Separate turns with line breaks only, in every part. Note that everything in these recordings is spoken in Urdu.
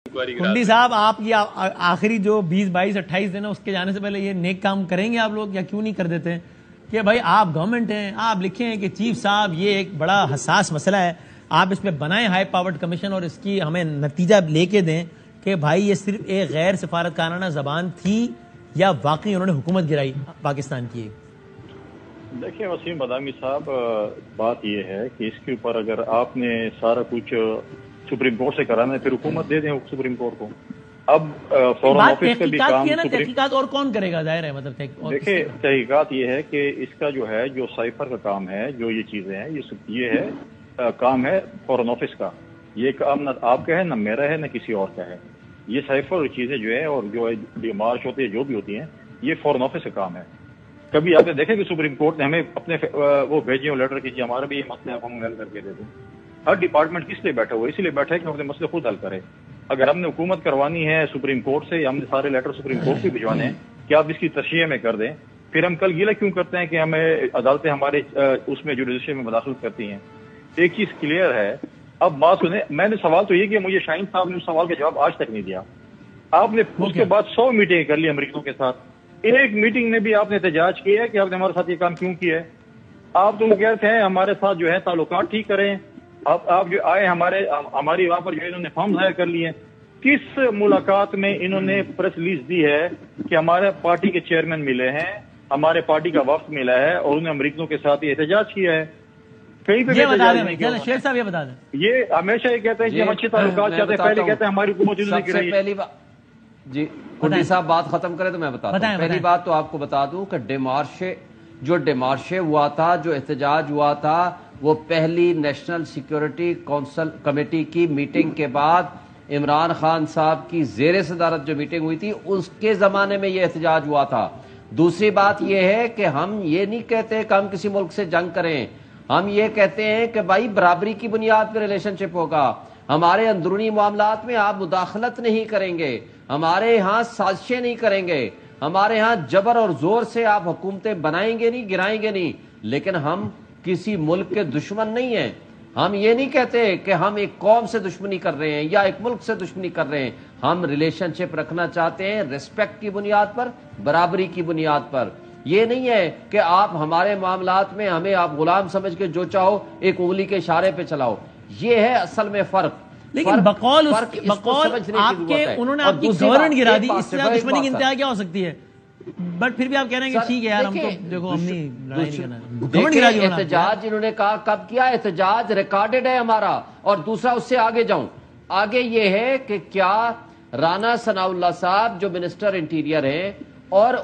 کنڈی صاحب آپ یہ آخری جو 20 22 28 دن ہے اس کے جانے سے پہلے یہ نیک کام کریں گے آپ لوگ یا کیوں نہیں کر دیتے کہ بھائی آپ گورنمنٹ ہیں, آپ لکھیں کہ چیف صاحب یہ ایک بڑا حساس مسئلہ ہے, آپ اس پہ بنائیں ہائی پاورڈ کمیشن اور اس کی ہمیں نتیجہ لے کے دیں کہ بھائی یہ صرف ایک غیر سفارتکارانہ زبان تھی یا واقعی انہوں نے حکومت گرائی پاکستان کی.
دیکھیں وسیم بادامی صاحب, بات یہ ہے کہ اس کے اوپر اگر آپ نے سارا کچھ سپریم کورٹ سے کرانا ہے پھر حکومت دے دیں سپریم کورٹ کو. اب فوراً آفس کا بھی کام
تحقیقات اور کون کرے گا, ظاہر ہے مطلب
دیکھیں تحقیقات یہ ہے کہ اس کا جو ہے جو سائفر کا کام ہے, جو یہ چیزیں ہیں یہ ہے کام ہے فوراً آفس کا. یہ کام نہ آپ کا ہے نہ میرا ہے نہ کسی اور کا ہے. یہ سائفر چیزیں جو ہے اور جو مارش ہوتے ہیں جو بھی ہوتی ہیں یہ فوراً آفس کا کام ہے. کبھی آپ نے دیکھا کہ سپریم کورٹ نے ہمیں اپنے وہ بھیجے ہو لیٹر کی ہمارا بھی یہ مسئلہ آپ ہم حل کر کے دے دیں. ہر ڈپارٹمنٹ کس لیے بیٹھا ہوا, اسی لیے بیٹھا ہے کہ ہم اپنے مسئلے خود حل کریں. اگر ہم نے حکومت کروانی ہے سپریم کورٹ سے یا ہم نے سارے لیٹر سپریم کورٹ سے بھجوانے ہیں کہ آپ اس کی تشریح میں کر دیں, پھر ہم کل گیلا کیوں کرتے ہیں کہ ہمیں عدالتیں ہمارے اس میں جوڈیشل میں مداخلت کرتی ہیں. ایک چیز کلیئر ہے. اب بات سنیں, میں نے سوال تو یہ کیا, مجھے شاہین صاحب نے اس سوال کا جواب آج تک نہیں دیا. آپ نے اس کے بعد 100 میٹنگیں کر لی امریکیوں کے ساتھ, ایک میٹنگ میں بھی آپ نے احتجاج کیا ہے کہ آپ نے ہمارے ساتھ یہ کام کیوں کیا ہے. آپ تو کہتے ہیں ہمارے ساتھ جو ہے تعلقات ٹھیک کریں. آپ جو آئے ہماری وہاں پر جو انہوں نے فارم ظاہر کر لیے, کس ملاقات میں انہوں نے پریس ریلیز دی ہے کہ ہمارے پارٹی کے چیئرمین ملے ہیں, ہمارے پارٹی کا وفد ملا ہے اور انہوں نے امریکیوں کے ساتھ یہ احتجاج کیا ہے. کہیں پہ
شیخ صاحب یہ بتا دیں,
یہ ہمیشہ یہ کہتے ہیں کہ ہم اچھے تعلقات چاہتے ہیں, پہلے کہتے ہیں ہماری حکومت
پہلی بات جی کنڈی صاحب بات ختم کرے تو میں بتاتا ہوں. پہلی بات تو آپ کو بتا دوں کہ ڈیمارشے ہوا تھا, جو احتجاج ہوا تھا, وہ پہلی نیشنل سیکیورٹی کونسل کمیٹی کی میٹنگ کے بعد عمران خان صاحب کی زیر صدارت جو میٹنگ ہوئی تھی اس کے زمانے میں یہ احتجاج ہوا تھا. دوسری بات یہ ہے کہ ہم یہ نہیں کہتے کہ ہم کسی ملک سے جنگ کریں, ہم یہ کہتے ہیں کہ بھائی برابری کی بنیاد پہ ریلیشن شپ ہوگا. ہمارے اندرونی معاملات میں آپ مداخلت نہیں کریں گے, ہمارے ہاں سازشیں نہیں کریں گے, ہمارے ہاں جبر اور زور سے آپ حکومتیں بنائیں گے نہیں, گرائیں گے نہیں. لیکن ہم کسی ملک کے دشمن نہیں ہیں. ہم یہ نہیں کہتے کہ ہم ایک قوم سے دشمنی کر رہے ہیں یا ایک ملک سے دشمنی کر رہے ہیں. ہم ریلیشن شپ رکھنا چاہتے ہیں ریسپیکٹ کی بنیاد پر, برابری کی بنیاد پر. یہ نہیں ہے کہ آپ ہمارے معاملات میں ہمیں آپ غلام سمجھ کے جو چاہو ایک انگلی کے اشارے پہ چلاؤ. یہ ہے اصل میں فرق.
لیکن بقول آپ کے انہوں نے آپ کی گورنمنٹ گرا دی, اس سے دشمنی کی انتہا کیا ہو سکتی ہے؟ بٹ پھر بھی آپ کہہ رہے ہیں کہ ٹھیک ہے یار, ہم تو دیکھو ہم نہیں
احتجاج انہوں نے کہا کب کیا, احتجاج ریکارڈڈ ہے ہمارا. اور دوسرا اس سے آگے جاؤں, آگے یہ ہے کہ کیا رانا ثناء اللہ صاحب جو منسٹر انٹیریئر ہیں اور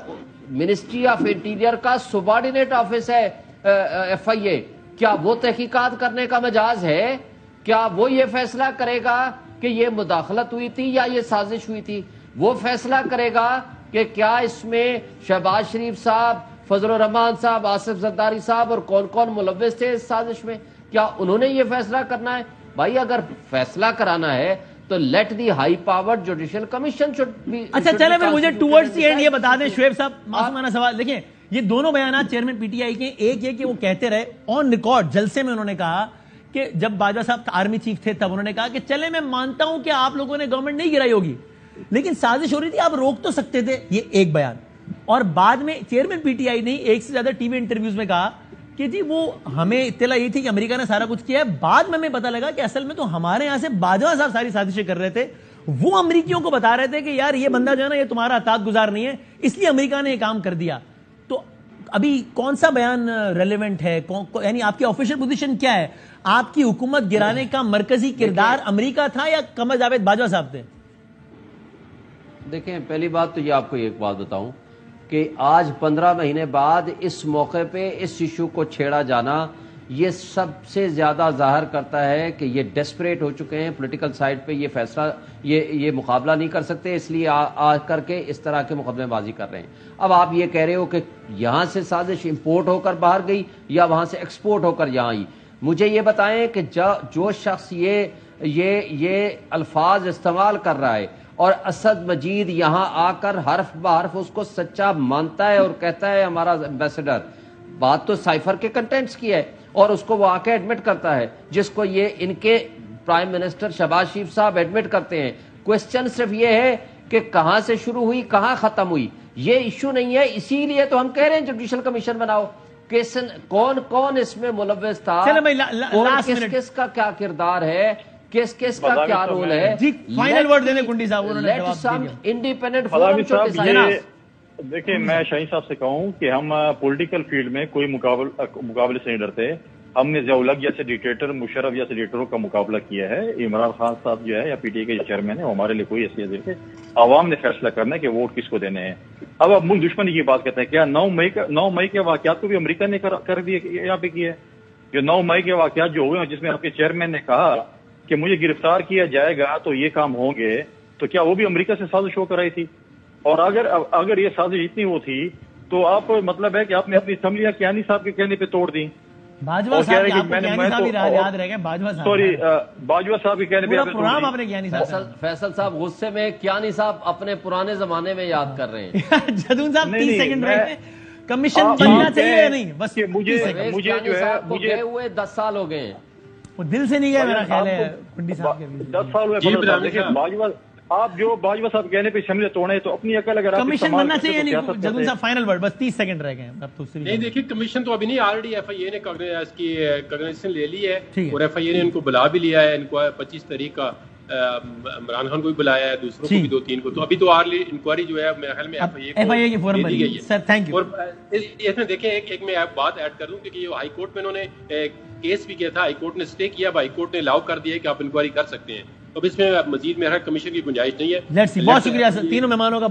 منسٹری آف انٹیریئر کا سبارڈینیٹ آفس ہے ایف آئی اے, کیا وہ تحقیقات کرنے کا مجاز ہے؟ کیا وہ یہ فیصلہ کرے گا کہ یہ مداخلت ہوئی تھی یا یہ سازش ہوئی تھی؟ وہ فیصلہ کرے گا کہ کیا اس میں شہباز شریف صاحب, فضل الرحمان صاحب, آصف زرداری صاحب اور کون کون ملوث تھے اس سازش میں, کیا انہوں نے یہ فیصلہ کرنا ہے؟ بھائی اگر فیصلہ کرانا ہے تو let the high power judicial commission should be.
اچھا چلے پھر مجھے ٹورڈز دی اینڈ یہ بتا دیں شعیب صاحب, معصومانہ سوال. دیکھیں یہ دونوں بیانات چیئرمین پی ٹی آئی کے, ایک یہ کہ وہ کہتے رہے آن ریکارڈ جلسے میں, انہوں نے کہا کہ جب باجوہ صاحب آرمی چیف تھے تب انہوں نے کہا کہ چلے میں مانتا ہوں کہ آپ لوگوں نے گورنمنٹ نہیں گرائی ہوگی لیکن سازش ہو رہی تھی, آپ روک تو سکتے تھے. یہ ایک بیان. اور بعد میں چیئرمین پی ٹی آئی نے ایک سے زیادہ ٹی وی انٹرویوز میں کہا کہ جی وہ ہمیں اطلاع یہ تھی کہ امریکہ نے سارا کچھ کیا ہے, بعد میں ہمیں پتہ لگا کہ اصل میں تو ہمارے یہاں سے باجوہ صاحب ساری سازشیں کر رہے تھے, وہ امریکیوں کو بتا رہے تھے کہ یار یہ بندہ جو ہے نا یہ تمہارا اطاعت گزار نہیں ہے, اس لیے امریکہ نے یہ کام کر دیا. تو ابھی کون سا بیان ریلیونٹ ہے, یعنی آپ کی آفیشیل پوزیشن کیا ہے؟ آپ کی حکومت گرانے کا مرکزی کردار امریکہ تھا یا قمر جاوید باجوہ صاحب تھے؟
دیکھیں پہلی بات تو یہ آپ کو ایک بات بتاؤں کہ آج 15 مہینے بعد اس موقع پہ اس ایشو کو چھیڑا جانا یہ سب سے زیادہ ظاہر کرتا ہے کہ یہ ڈیسپریٹ ہو چکے ہیں پولیٹیکل سائیڈ پہ. یہ فیصلہ یہ مقابلہ نہیں کر سکتے, اس لیے آ کر کے اس طرح کے مقدمے بازی کر رہے ہیں. اب آپ یہ کہہ رہے ہو کہ یہاں سے سازش امپورٹ ہو کر باہر گئی یا وہاں سے ایکسپورٹ ہو کر یہاں آئی. مجھے یہ بتائیں کہ جو شخص یہ الفاظ استعمال کر رہا ہے اور اسد مجید یہاں آ کر حرف بحرف اس کو سچا مانتا ہے اور کہتا ہے ہمارا ایمبیسڈر, بات تو سائفر کے کنٹینٹس کی ہے اور اس کو وہ آ کے ایڈمٹ کرتا ہے, جس کو یہ ان کے پرائم منسٹر شہباز شریف صاحب ایڈمٹ کرتے ہیں کوشچن صرف یہ ہے کہ کہاں سے شروع ہوئی کہاں ختم ہوئی، یہ ایشو نہیں ہے. اسی لیے تو ہم کہہ رہے ہیں جوڈیشل کمیشن بناؤ. کون کون اس میں ملوث تھا، کس کس کا کیا کردار ہے، کس کس کا کیا رول ہے.
فائنل ورڈ دینے کنڈی صاحب.
Independent forum.
دیکھیں میں شاہین صاحب سے کہوں کہ ہم پولیٹیکل فیلڈ میں کوئی مقابلے سے نہیں ڈرتے. ہم نے ضیاء الحق جیسے ڈکٹیٹر، مشرف جیسے ڈکٹیٹروں کا مقابلہ کیا ہے. عمران خان صاحب جو ہے یا پی ٹی آئی کے جو چیئرمین ہے وہ ہمارے لیے کوئی حیثیت نہیں ہے. عوام نے فیصلہ کرنا ہے کہ ووٹ کس کو دینے ہیں. اب آپ ملک دشمنی کی بات کرتے ہیں. کیا 9 مئی کے واقعات کو بھی امریکہ نے کر دیے یہاں پہ کیا ہے؟ جو 9 مئی کے واقعات جو ہوئے ہیں جس میں آپ کے چیئرمین نے کہا کہ مجھے گرفتار کیا جائے گا تو یہ کام ہوں گے، تو کیا وہ بھی امریکہ سے سازش ہو کر آئی تھی؟ اور اگر یہ سازش اتنی وہ تھی تو آپ مطلب ہے کہ آپ نے اپنی اسمبلیاں کیانی صاحب کے کہنے پہ توڑ دی.
باجوہ صاحب یاد رہ گئے.
باجوہ صاحب کے کہنے پہ
پروگرام آپ نے کیانی صاحب.
فیصل صاحب غصے میں کیانی صاحب اپنے پرانے زمانے میں یاد کر رہے ہیں.
جدون صاحب 30 سیکنڈ رہے. کمیشن بننا چاہیے یا نہیں؟ بس
مجھے جو ہے
مجھے ہوئے 10 سال ہو گئے.
وہ دل سے نہیں گئے میرا خیال ہے کنڈی صاحب کے.
10 سال ہوئے. آپ جو باجوہ صاحب کہنے پہ شملے توڑے تو اپنی عقل اگر
کمیشن بننا چاہیے نہیں. جدون صاحب فائنل ورڈ، بس 30 سیکنڈ رہ گئے.
نہیں دیکھیے کمیشن تو ابھی نہیں، آلریڈی ایف آئی اے نے اس کی کاگنیزیشن لے لی ہے اور ایف آئی اے نے ان کو بلا بھی لیا ہے. ان کو 25 تاریخ کا عمران خان کو بھی بلایا ہے، دوسروں کو بھی 2-3 کو. تو ابھی تو آرلی انکوائری جو ہے میرے خیال میں ایف آئی اے
کی فورم بنی گئی ہے. Sir thank you.
اور اس میں دیکھیں ایک میں بات ایڈ کر دوں کہ یہ ہائی کورٹ میں انہوں نے کیس بھی کیا تھا، ہائی کورٹ نے اسٹے کیا، ہائی کورٹ نے الاؤ کر دیا کہ آپ انکوائری کر سکتے ہیں. اب اس میں مزید میرا کمیشن کی گنجائش نہیں ہے.
بہت شکریہ سر تینوں مہمانوں کا.